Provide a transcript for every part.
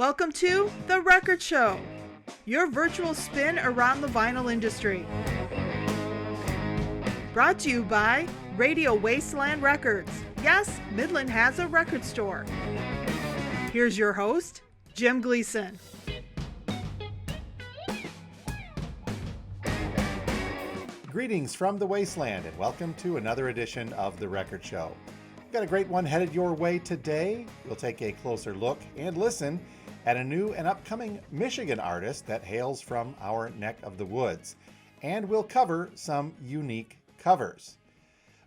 Welcome to The Record Show, your virtual spin around the vinyl industry. Brought to you by Radio Wasteland Records. Yes, Midland has a record store. Here's your host, Jim Gleason. Greetings from the Wasteland and welcome to another edition of The Record Show. We've got a great one headed your way today. We'll take a closer look and listen at a new and upcoming Michigan artist that hails from our neck of the woods. And we'll cover some unique covers.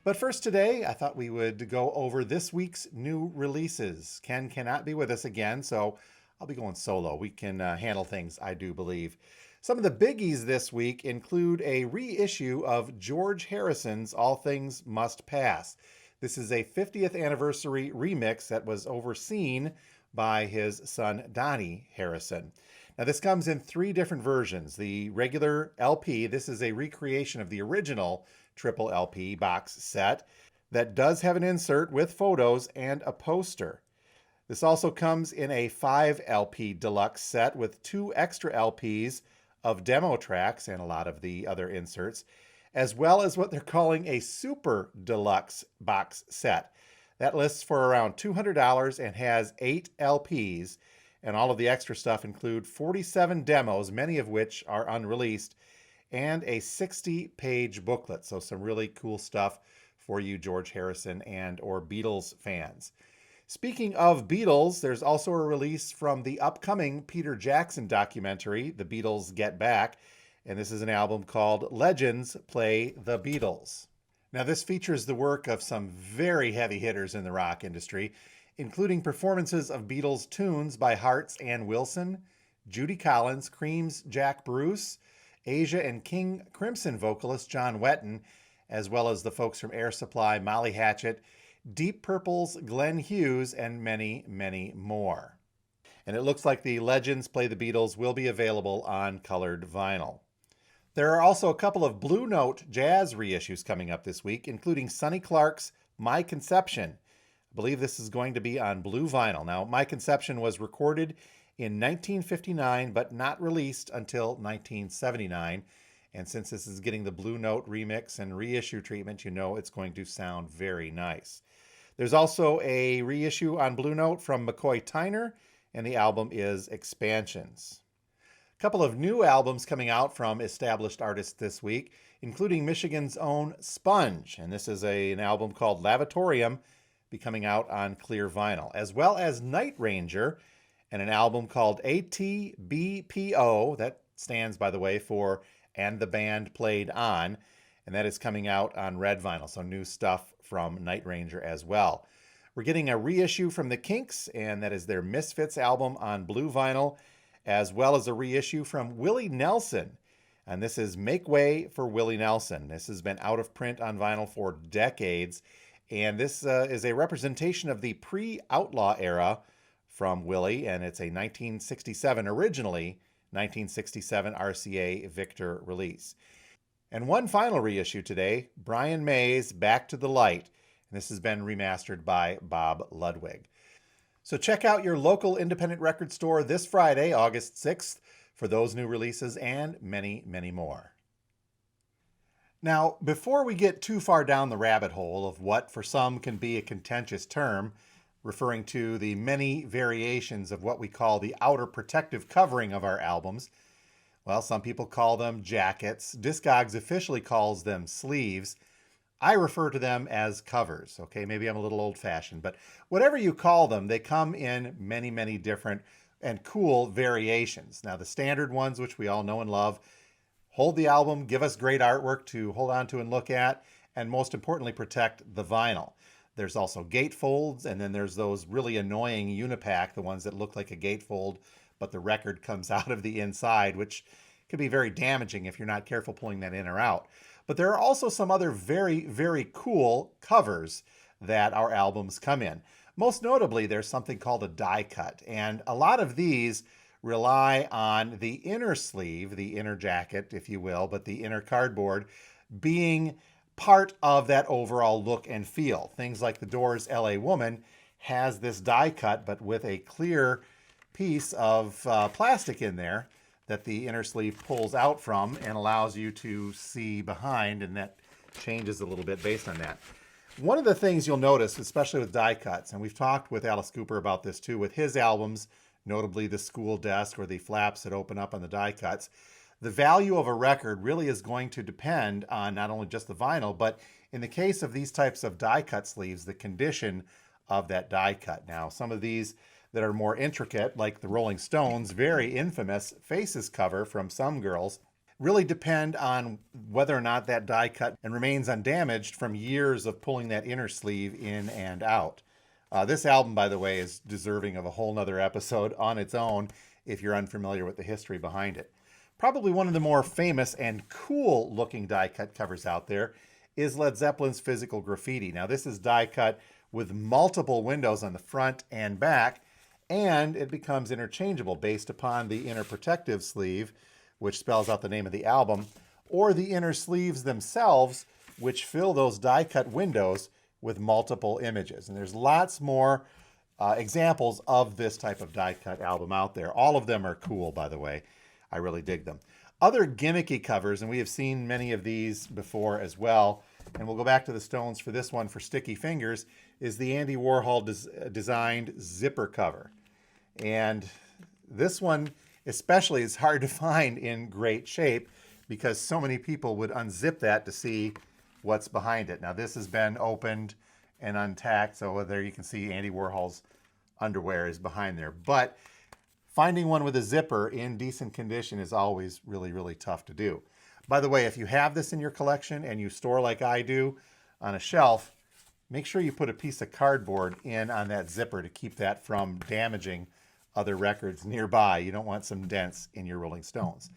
But first today, I thought we would go over this week's new releases. Ken cannot be with us again, so I'll be going solo. We can handle things, I do believe. Some of the biggies this week include a reissue of George Harrison's All Things Must Pass. This is a 50th anniversary remix that was overseen by his son Donnie Harrison. Now this comes in 3 different versions. The regular LP, this is a recreation of the original triple LP box set that does have an insert with photos and a poster. This also comes in a 5 LP deluxe set with 2 extra LPs of demo tracks and a lot of the other inserts, as well as what they're calling a super deluxe box set. That lists for around $200 and has 8 LPs, and all of the extra stuff include 47 demos, many of which are unreleased, and a 60-page booklet. So some really cool stuff for you George Harrison and or Beatles fans. Speaking of Beatles, there's also a release from the upcoming Peter Jackson documentary, The Beatles Get Back, and this is an album called Legends Play the Beatles. Now this features the work of some very heavy hitters in the rock industry, including performances of Beatles tunes by Hart's Ann Wilson, Judy Collins, Cream's Jack Bruce, Asia and King Crimson vocalist John Wetton, as well as the folks from Air Supply, Molly Hatchet, Deep Purple's Glenn Hughes, and many, many more. And it looks like the Legends Play the Beatles will be available on colored vinyl. There are also a couple of Blue Note jazz reissues coming up this week, including Sonny Clark's My Conception. I believe this is going to be on blue vinyl. Now, My Conception was recorded in 1959, but not released until 1979. And since this is getting the Blue Note remix and reissue treatment, you know it's going to sound very nice. There's also a reissue on Blue Note from McCoy Tyner, and the album is Expansions. A couple of new albums coming out from established artists this week, including Michigan's own Sponge, and this is an album called Lavatorium, be coming out on clear vinyl, as well as Night Ranger, and an album called ATBPO, that stands, by the way, for And the Band Played On, and that is coming out on red vinyl, so new stuff from Night Ranger as well. We're getting a reissue from the Kinks, and that is their Misfits album on blue vinyl, as well as a reissue from Willie Nelson, and this is Make Way for Willie Nelson. This has been out of print on vinyl for decades, and this is a representation of the pre-Outlaw era from Willie, and it's a 1967, originally 1967 RCA Victor release. And one final reissue today, Brian May's Back to the Light, and this has been remastered by Bob Ludwig. So check out your local independent record store this Friday, August 6th, for those new releases and many, many more. Now, before we get too far down the rabbit hole of what for some can be a contentious term, referring to the many variations of what we call the outer protective covering of our albums, well, some people call them jackets. Discogs officially calls them sleeves. I refer to them as covers, okay? Maybe I'm a little old-fashioned, but whatever you call them, they come in many, many different and cool variations. Now, the standard ones, which we all know and love, hold the album, give us great artwork to hold on to and look at, and most importantly, protect the vinyl. There's also gatefolds, and then there's those really annoying unipack, the ones that look like a gatefold, but the record comes out of the inside, which can be very damaging if you're not careful pulling that in or out. But there are also some other very, very cool covers that our albums come in. Most notably, there's something called a die cut, and a lot of these rely on the inner sleeve, the inner jacket, if you will, but the inner cardboard being part of that overall look and feel. Things like the Doors' LA Woman has this die cut, but with a clear piece of plastic in there that the inner sleeve pulls out from and allows you to see behind, and that changes a little bit based on that. One of the things you'll notice, especially with die cuts, and we've talked with Alice Cooper about this too, with his albums, notably the School Desk or the flaps that open up on the die cuts, the value of a record really is going to depend on not only just the vinyl, but in the case of these types of die cut sleeves, the condition of that die cut. Now, some of these that are more intricate, like the Rolling Stones' very infamous Faces cover from Some Girls, really depend on whether or not that die cut and remains undamaged from years of pulling that inner sleeve in and out. This album, by the way, is deserving of a whole nother episode on its own if you're unfamiliar with the history behind it. Probably one of the more famous and cool looking die cut covers out there is Led Zeppelin's Physical Graffiti. Now, this is die cut with multiple windows on the front and back, and it becomes interchangeable based upon the inner protective sleeve, which spells out the name of the album, or the inner sleeves themselves, which fill those die cut windows with multiple images. And there's lots more examples of this type of die cut album out there. All of them are cool, by the way. I really dig them. Other gimmicky covers, and we have seen many of these before as well, and we'll go back to the Stones for this one for Sticky Fingers, is the Andy Warhol designed zipper cover. And this one especially is hard to find in great shape because so many people would unzip that to see what's behind it. Now, this has been opened and untacked, so there you can see Andy Warhol's underwear is behind there. But finding one with a zipper in decent condition is always really, really tough to do. By the way, if you have this in your collection and you store like I do on a shelf, make sure you put a piece of cardboard in on that zipper to keep that from damaging other records nearby. You don't want some dents in your Rolling Stones.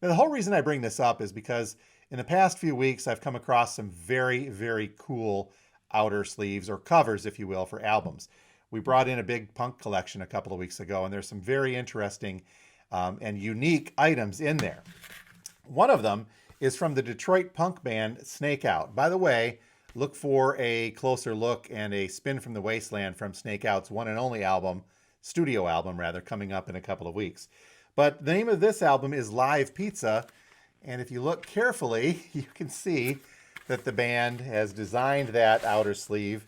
Now, the whole reason I bring this up is because in the past few weeks, I've come across some very, very cool outer sleeves, or covers, if you will, for albums. We brought in a big punk collection a couple of weeks ago, and there's some very interesting and unique items in there. One of them is from the Detroit punk band Snake Out. By the way, look for a closer look and a spin from the wasteland from Snake Out's one and only album, studio album rather, coming up in a couple of weeks. But the name of this album is Live Pizza, and if you look carefully, you can see that the band has designed that outer sleeve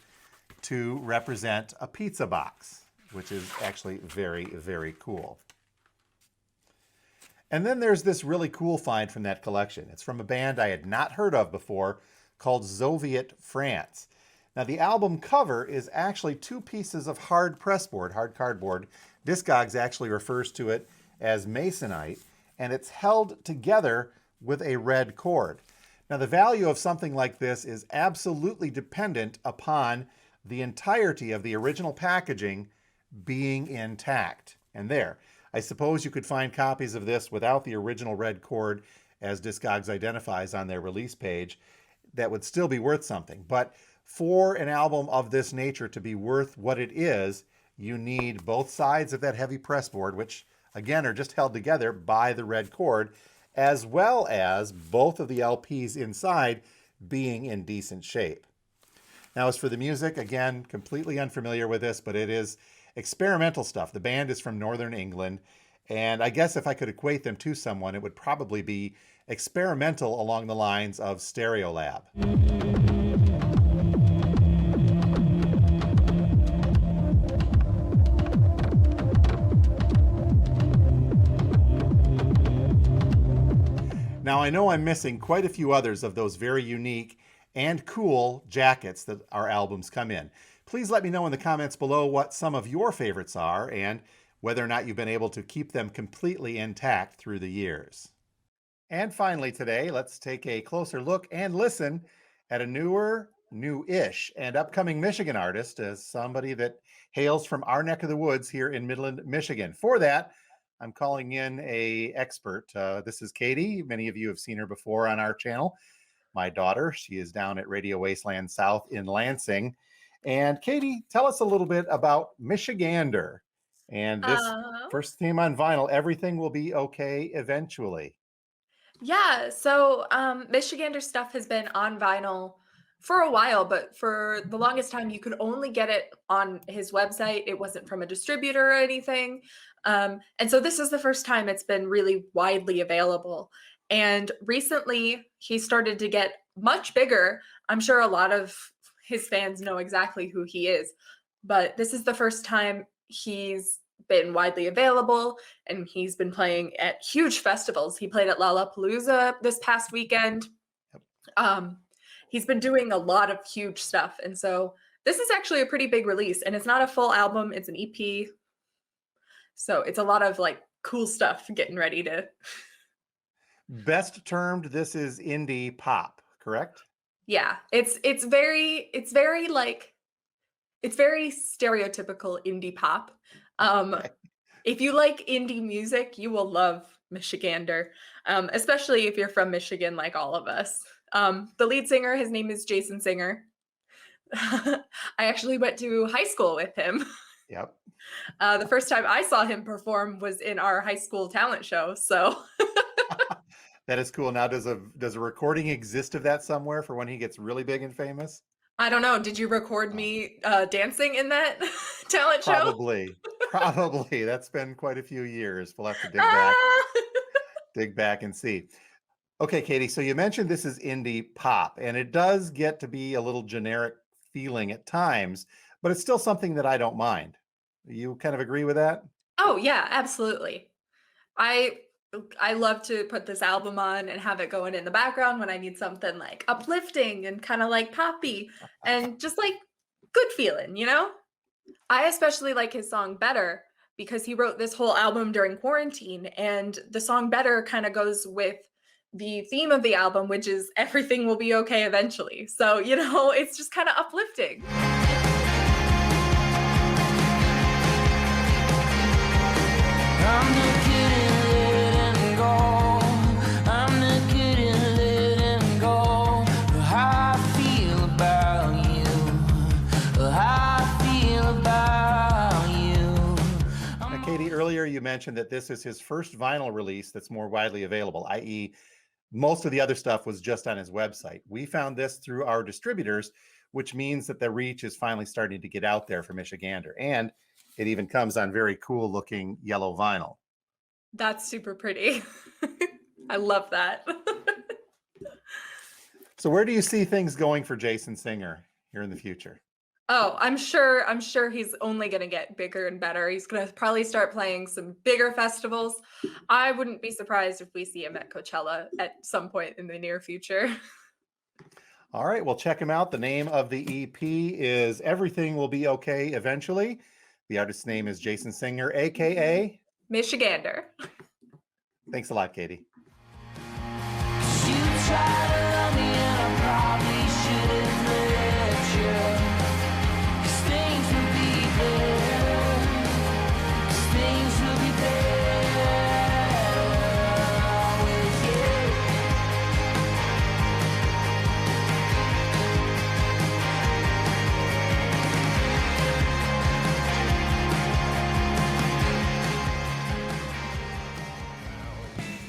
to represent a pizza box, which is actually very, very cool. And then there's this really cool find from that collection. It's from a band I had not heard of before called Zoviet France. Now, the album cover is actually two pieces of hard pressboard, hard cardboard. Discogs actually refers to it as masonite, and it's held together with a red cord. Now, the value of something like this is absolutely dependent upon the entirety of the original packaging being intact. And there, I suppose you could find copies of this without the original red cord, as Discogs identifies on their release page, that would still be worth something. But for an album of this nature to be worth what it is, you need both sides of that heavy pressboard, which again are just held together by the red cord, as well as both of the LPs inside being in decent shape. Now, as for the music, again, completely unfamiliar with this, but it is experimental stuff. The band is from Northern England, and I guess if I could equate them to someone, it would probably be experimental along the lines of Stereolab. Now, I know I'm missing quite a few others of those very unique and cool jackets that our albums come in. Please let me know in the comments below what some of your favorites are and whether or not you've been able to keep them completely intact through the years. And finally today, let's take a closer look and listen at a new-ish, and upcoming Michigan artist, as somebody that hails from our neck of the woods here in Midland, Michigan. For that, I'm calling in an expert. This is Katie. Many of you have seen her before on our channel. My daughter, she is down at Radio Wasteland South in Lansing. And Katie, tell us a little bit about Michigander. And this first came on vinyl, Everything Will Be Okay Eventually. Yeah, so Michigander stuff has been on vinyl for a while, but for the longest time, you could only get it on his website. It wasn't from a distributor or anything. And so this is the first time it's been really widely available. And recently he started to get much bigger. I'm sure a lot of his fans know exactly who he is, but this is the first time he's been widely available, and he's been playing at huge festivals. He played at Lollapalooza this past weekend. Um, he's been doing a lot of huge stuff. And so this is actually a pretty big release, and it's not a full album, it's an EP. So it's a lot of like cool stuff getting ready to. Best termed, this is indie pop, correct? Yeah, it's very like it's very stereotypical indie pop. Okay. If you like indie music, you will love Michigander, especially if you're from Michigan, like all of us. The lead singer, his name is Jason Singer. I actually went to high school with him. Yep. The first time I saw him perform was in our high school talent show. So That is cool. Now, does a recording exist of that somewhere for when he gets really big and famous? I don't know. Did you record me dancing in that talent show? Probably. That's been quite a few years. We'll have to dig back and see. Okay, Katie. So you mentioned this is indie pop, and it does get to be a little generic feeling at times, but it's still something that I don't mind. You kind of agree with that? Oh yeah, absolutely. I love to put this album on and have it going in the background when I need something like uplifting and kind of like poppy and just like good feeling, you know? I especially like his song Better because he wrote this whole album during quarantine, and the song Better kind of goes with the theme of the album, which is everything will be okay eventually. So, you know, it's just kind of uplifting. I'm not kidding, letting go. I'm not kidding, letting go. How I feel about you. How I feel about you. Now, Katie, earlier you mentioned that this is his first vinyl release that's more widely available, i.e., most of the other stuff was just on his website. We found this through our distributors, which means that the reach is finally starting to get out there for Michigander. And it even comes on very cool looking yellow vinyl. That's super pretty. I love that. So where do you see things going for Jason Singer here in the future? Oh, I'm sure he's only going to get bigger and better. He's going to probably start playing some bigger festivals. I wouldn't be surprised if we see him at Coachella at some point in the near future. All right, well, check him out. The name of the EP is Everything Will Be Okay Eventually. The artist's name is Jason Singer, aka Michigander. Thanks a lot, Katie. You try to love me and I probably shouldn't let you. 'Cause things will be better. 'Cause things will be better with you.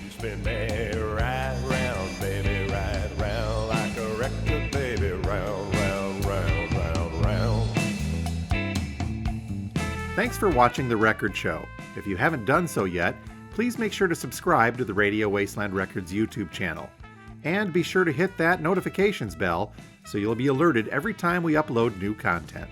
You spin me right round, baby, right round like a record, baby, round, round, round, round, round. Thanks for watching The Record Show. If you haven't done so yet, please make sure to subscribe to the Radio Wasteland Records YouTube channel. And be sure to hit that notifications bell so you'll be alerted every time we upload new content.